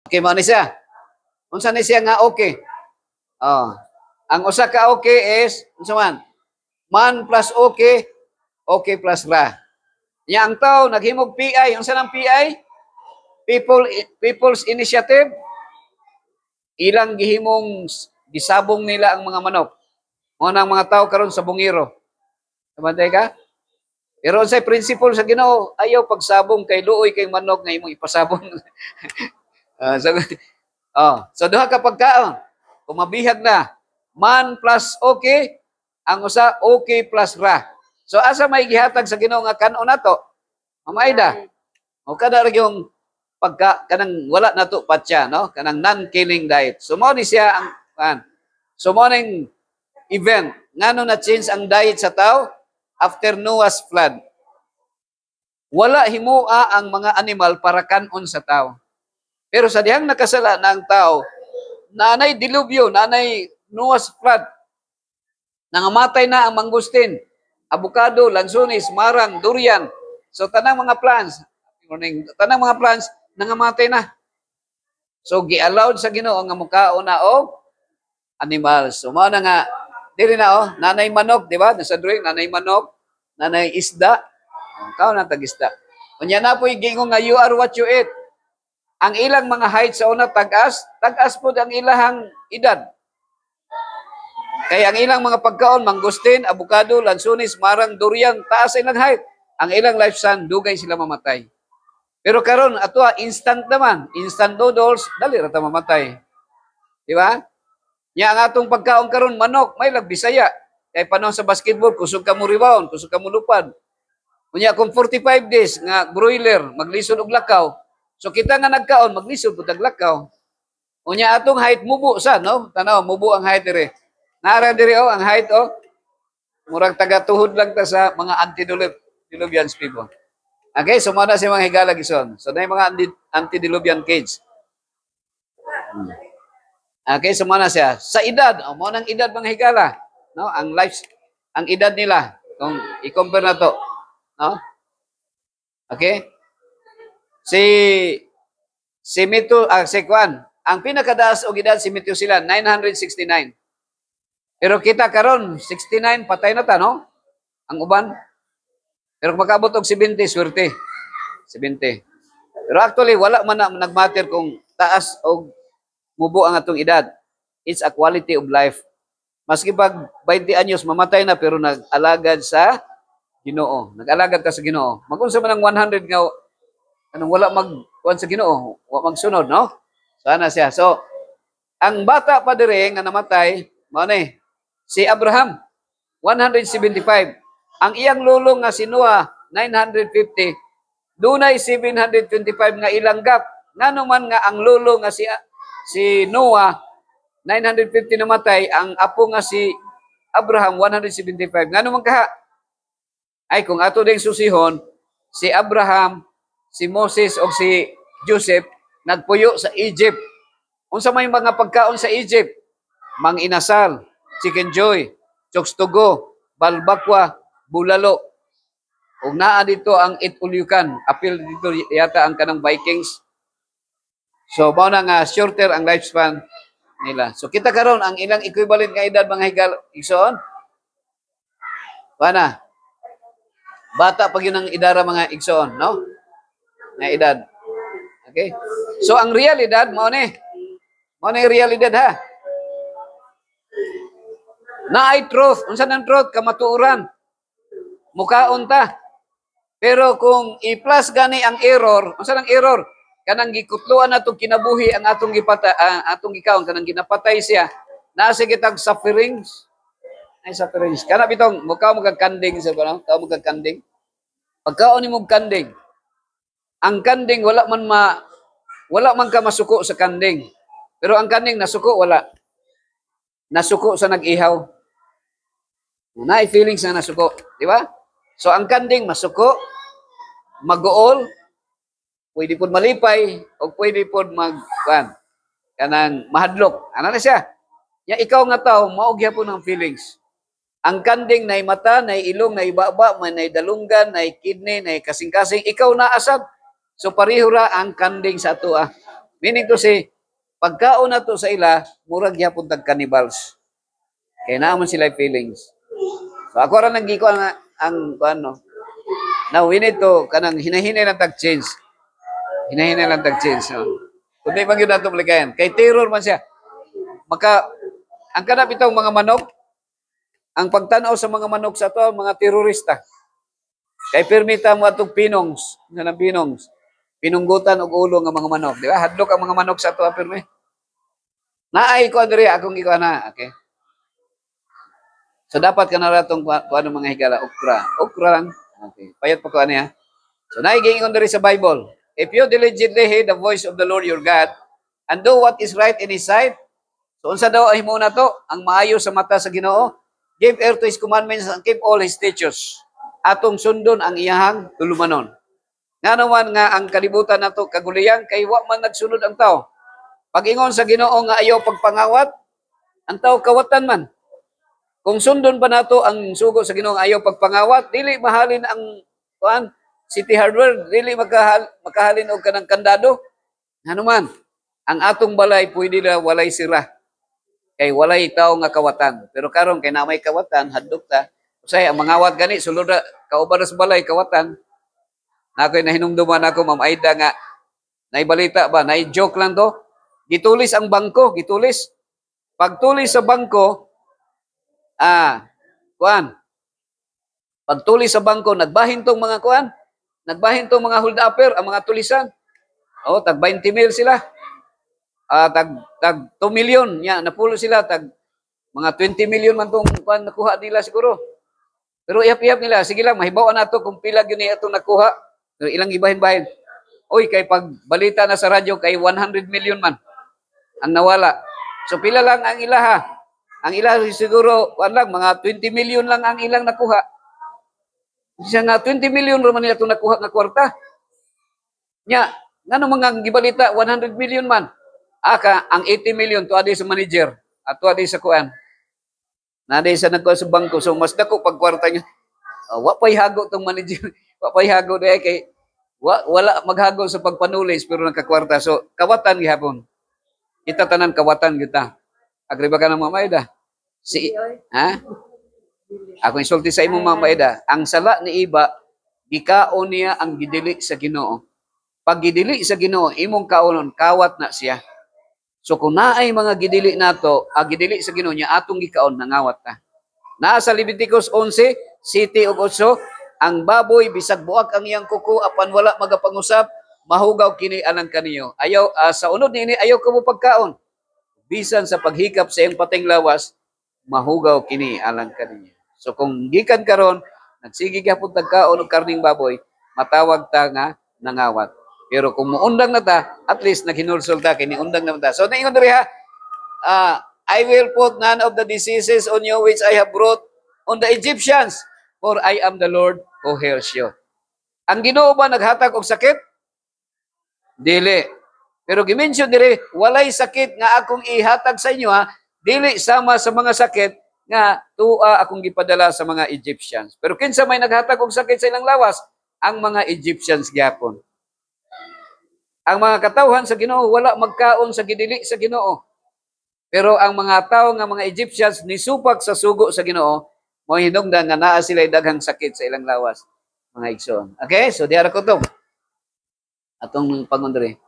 Okay, mo ni siya. Unsa ni siya nga okay? Oh. Ang usa ka okay is unsa man? Man plus okay, okay plus ra. Nya ang tao naghimog PI, unsa nang PI? People's Initiative. Ilang gihimong gisabong nila ang mga manok. Mo nang mga tao karon sa bungiro. Sabantay ka? Pero unsay principle sa Ginoo, ayaw pagsabong kay luoy kay manok nga imong ipasabong. So duha ka pagkaon. Kung mabihag na, man plus okay, ang usa okay plus ra. So asa may gihatag sa Ginoo nga kanon nato? Mamaida. O kada ra yung pagka kanang wala nato patya, no? Kanang non-killing diet. So mo ni siya ang so mo ning event ngano na change ang diet sa tao after Noah's flood. Wala himua ang mga animal para kanon sa tao. Pero sa dihang nakasala na ang tao, nanay dilubyo, nanay Noah's flood, nangamatay na ang mangustin, avocado, lansones, marang, durian. So tanang mga plants, nangamatay na. So gi-allowed sa Ginoo nga mukaon na og animals. So mao na nga dili na nanay manok, di ba? Nasa drawing nanay manok, nanay isda. Kaon na tag-isda. Unya na po'y gingon nga you are what you eat. Ang ilang mga height sa una tagas po ang ilahang edad. Kaya ang ilang mga pagkaon, mangustin, avocado, lansones, marang, durian, taas ilang height. Ang ilang lifespan, dugay sila mamatay. Pero karon ato instant naman, instant noodles, dali ra ta mamatay. Di ba? Nya ang atong pagkaon karon manok, may lagbisaya. Kay panahon sa basketball, kusog ka mo rebound, kusog ka mo lupad. Unya kung 45 days nga broiler, maglisod og lakaw. So kita nga nagkaon, maglisod pud og lakaw. Unya atong height mubo sa, no? Tanaw, mubo ang height dire. Nara dire ang height murag taga tuhod lang ta sa mga antediluvians people. Okay, so muna si mga higala gison. So na mga antediluvian cage. Okay, so muna siya. Sa edad, mo nang edad mga higala, no? Ang edad nila kung i-compare na to, no? Okay? Si Kwan, ang pinakadaas og edad si Methuselah 969. Pero kita karon 69 patay na ta, no? Ang uban. Pero kung makaabot og 70, swerte. 70. Pero actually, wala man na nagmatter kung taas o mubo ang atong edad. It's a quality of life. Maski pag 20 anyos, mamatay na, pero nag-alagad sa Ginoo. Nag-alagad ka sa Ginoo. Magunsa man ang 100 nga, wala mag-kuhan sa Ginoo, wala magsunod, no? Sana siya. So, ang bata pa dire nga namatay, si Abraham, 175. Ang iyang lulong nga si Noah, 950. Dunay 725 nga ilang gap. Ngano man nga ang lulong nga si Noah, 950 namatay, ang apo nga si Abraham, 175. Ngano man kaha? Ay, kung ato ding susihon, si Abraham, si Moses o si Joseph, nagpuyo sa Egypt. Unsa may mga pagkaon sa Egypt? Mang inasal, chicken joy, chokes to go, balbakwa, bulalo. Ug naa dito ang it-ulyukan. Apil dito yata ang kanang Vikings. So, mao na nga shorter ang lifespan nila. So, kita karon ang ilang equivalent nga edad mga higal, igsoon. Pana? Bata pag yun ang idara mga igsoon, no? Na edad. Okay? So, ang realidad, mao ni realidad ha. Naay truth. Unsa nang truth? Kamatuoran. Mukaon ta. Pero kung i-plus gani ang error, unsa nang error? Kanang gikutluan natong kinabuhi ang atong atong gikaon, kanang ginapatay siya. Nasa kitag sufferings. Ay sufferings. Kana bitong mukaw mo kanding sa kuno, tawo mo kanding. Pagkaon nimo kanding. Ang kanding wala man ka masuko sa kanding. Pero ang kanding nasuko wala. Nasuko sa nag-ihaw. Naay feelings na nasuko, di ba? So ang kanding masuko, mag-uol, pwede pod malipay o pwede pod kanang mahadlok. Ano na siya? Ya ikaw nga tao, mao gyapon ang feelings. Ang kanding nay mata, nay ilong, nay baba, nay dalunggan, nay kidney, nay kasing-kasing, ikaw na asad. So pareho ra ang kanding sa ato Meaning to say, pagkaon na to sa ila, murag gyapon tag cannibals. Kaya naman sila feelings. So ako ra nang giko ang ano. Now we need to kanang hinahinay lang tag change. Hinahinay lang tag change. No? Kundi man yun nato malikayan. Kay terror man siya. Ang kanap itong mga manok, ang pagtanaw sa mga manok sa to, mga terorista. Kay permita mo atong pinongs, nga pinongs. Pinunggutan og ulo nga mga manok, di ba? Hadlok ang mga manok sa to, permi. Naay ko diri akong ikaw na, okay? So dapat ka na ratong kuano mga higala, okra lang. Okay. Payat pa ko niya. So naigingon diri sa Bible. If you diligently hear the voice of the Lord your God and do what is right in His sight, so unsa daw ay mo na to, ang maayo sa mata sa Ginoo, give ear to His commandments and keep all His statutes. Atong sundon ang iyahang tulumanon. Nga naman nga ang kalibutan nato kaguliyan kay wa man nagsunod ang tao. Pag-ingon sa Ginoo nga ayaw pagpangawat, ang tao kawatan man. Kung sundon pa nato ang sugo sa Ginoo nga ayaw pagpangawat, dili mahalin ang City Hardware, dili makahalin og kanang kandado. Nga naman, ang atong balay pwede na walay sira. Kay walay tao nga kawatan. Pero karon kay na may kawatan, hadlok ta. Usay ang mangawat gani sulod ra kauban sa balay kawatan. Nakoy nahinumduman ako Ma'am Aida nga naibalita ba, joke lang to. Gitulis ang bangko, gitulis. Pagtulis sa bangko, pagtulis sa bangko, nagbahin tong mga nagbahin tong mga hold upper, ang mga tulisan. Tag 20 mil sila. Tag 2 million, napulo sila, tag mga 20 million man tong nakuha nila siguro. Pero iyap-iyap nila, sige lang, mahibawan nato kung pila gyud ni atong nakuha. Pero ilang ibahin-bahin. Oy, kay pag balita na sa radyo kay 100 million man ang nawala. So pila lang ang ilaha. Ang ilaha siguro mga 20 million lang ang ilang nakuha. Siya nga 20 million raman nila itong nakuha nga kwarta. Ngano mga gibalita 100 million man. Ang 80 million tuadi sa manager at tuadi sa kuan. Naday sa nagkuha sa bangko, so mas dako pag kwarta niya. Wa pay hago tong manager. Wa pay hago dai kay wala maghago sa pagpanulis pero nakakwarta. So kawatan gihapon. Kita tanan kawatan kita. Agri ba ka ng Ma'am Ako insulti sa imong Ma'am Aida. Ang sala ni iba, gikaon niya ang gidili sa Ginoo. Pag gidili sa Ginoo, imong kaonon, kawat na siya. So kung naay mga gidili nato, gidili sa Ginoo niya atong gikaon nangawat ta. Naa sa Leviticus 11, 7 ug 8, ang baboy bisag buak ang iyang kuko apan wala magapangusap, mahugaw kini alang kaniyo. Ayaw sa unod niini ayaw kamo pagkaon. Bisan sa paghikap sa iyang pateng lawas, mahugaw kini alang kaniyo. So kung gikan karon nagsige gyapon tagkaon og karning baboy, matawag ta nga nangawat. Pero kung muundang na ta, at least naghinulsol ta, kini undang na ta. So, naingon diri ha, I will put none of the diseases on you which I have brought on the Egyptians, for I am the Lord who heals you. Ang Ginoo ba naghatag og sakit? Dili. Pero gimension diri, walay sakit nga akong ihatag sa inyo ha, dili sama sa mga sakit nga tua akong gipadala sa mga Egyptians. Pero kinsa may naghatag og sakit sa ilang lawas? Ang mga Egyptians gyapon. Ang mga katawhan sa Ginoo wala magkaon sa gidili sa Ginoo. Pero ang mga tao nga mga Egyptians nisupak sa sugo sa Ginoo, mo hinungdan nga naa sila daghang sakit sa ilang lawas, mga igsoon. Okay? So diara ko to. Atong pangundre.